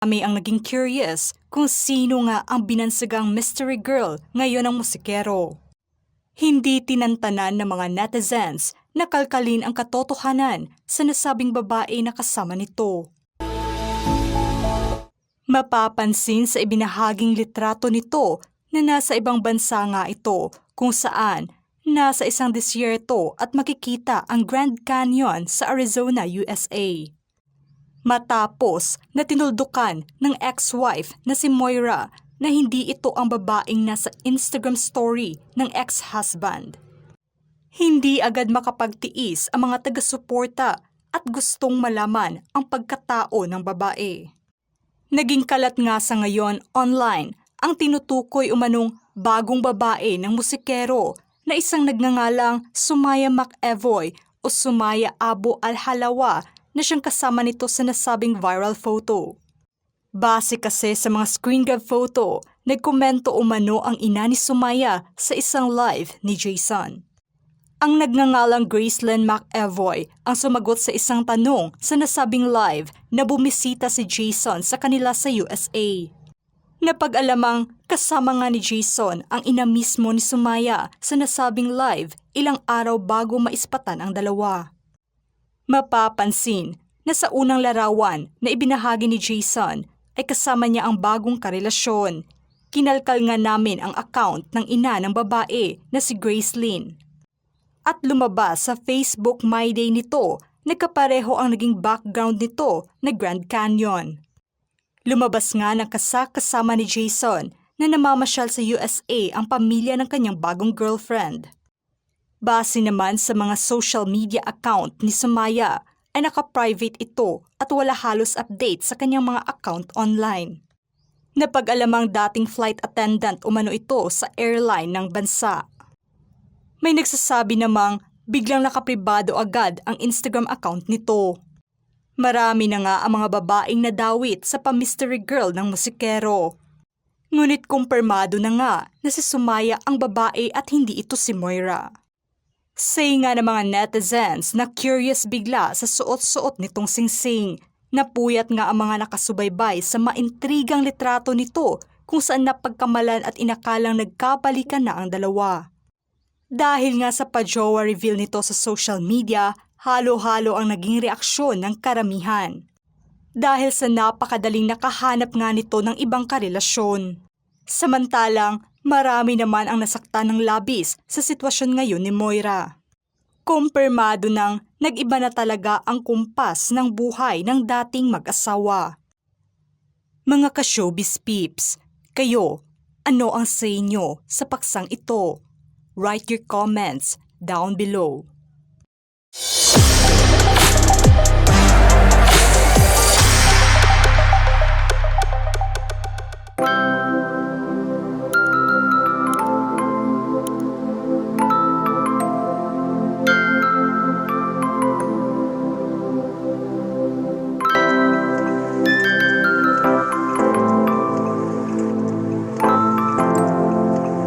Kami ang naging curious kung sino nga ang binansagang mystery girl ngayon ng musikero. Hindi tinantanan ng mga netizens na kalkalin ang katotohanan sa nasabing babae na kasama nito. Mapapansin sa ibinahaging litrato nito na nasa ibang bansa nga ito kung saan nasa isang disyerto at makikita ang Grand Canyon sa Arizona, USA. Matapos na tinuldukan ng ex-wife na si Moira na hindi ito ang babaeng nasa Instagram story ng ex-husband. Hindi agad makapagtiis ang mga taga-suporta at gustong malaman ang pagkatao ng babae. Naging kalat nga sa ngayon online ang tinutukoy umanong bagong babae ng musikero na isang nagngangalang Sumaya McEvoy o Sumaya Abu Al-Halawa na siyang kasama nito sa nasabing viral photo. Base kasi sa mga screen grab photo, nagkomento umano ang ina ni Sumaya sa isang live ni Jason. Ang nagngangalang Gracelyn McEvoy ang sumagot sa isang tanong sa nasabing live na bumisita si Jason sa kanila sa USA. Napag-alamang kasama nga ni Jason ang ina mismo ni Sumaya sa nasabing live ilang araw bago maispatan ang dalawa. Mapapansin na sa unang larawan na ibinahagi ni Jason ay kasama niya ang bagong karelasyon. Kinalkal nga namin ang account ng ina ng babae na si Gracelyn. At lumabas sa Facebook My Day nito, nagkapareho ang naging background nito na Grand Canyon. Lumabas nga ng kasama ni Jason na namamasyal sa USA ang pamilya ng kanyang bagong girlfriend. Base naman sa mga social media account ni Sumaya ay naka-private ito at wala halos update sa kanyang mga account online. Napag-alamang dating flight attendant umano ito sa airline ng bansa. May nagsasabi namang biglang nakapribado agad ang Instagram account nito. Marami na nga ang mga babaeng nadawit sa pa-mystery girl ng musikero. Ngunit kumpirmado na nga na si Sumaya ang babae at hindi ito si Moira. Say nga ng mga netizens na curious bigla sa suot-suot nitong singsing. Napuyat nga ang mga nakasubaybay sa maintrigang litrato nito kung saan napagkamalan at inakalang nagkabalikan na ang dalawa. Dahil nga sa pa-jowa reveal nito sa social media, halo-halo ang naging reaksyon ng karamihan. Dahil sa napakadaling nakahanap nga nito ng ibang karelasyon. Samantalang, marami naman ang nasaktan ng labis sa sitwasyon ngayon ni Moira. Kumpirmado nang nag-iba na talaga ang kumpas ng buhay ng dating mag-asawa. Mga ka-showbiz peeps, kayo, ano ang say nyo sa paksang ito? Write your comments down below.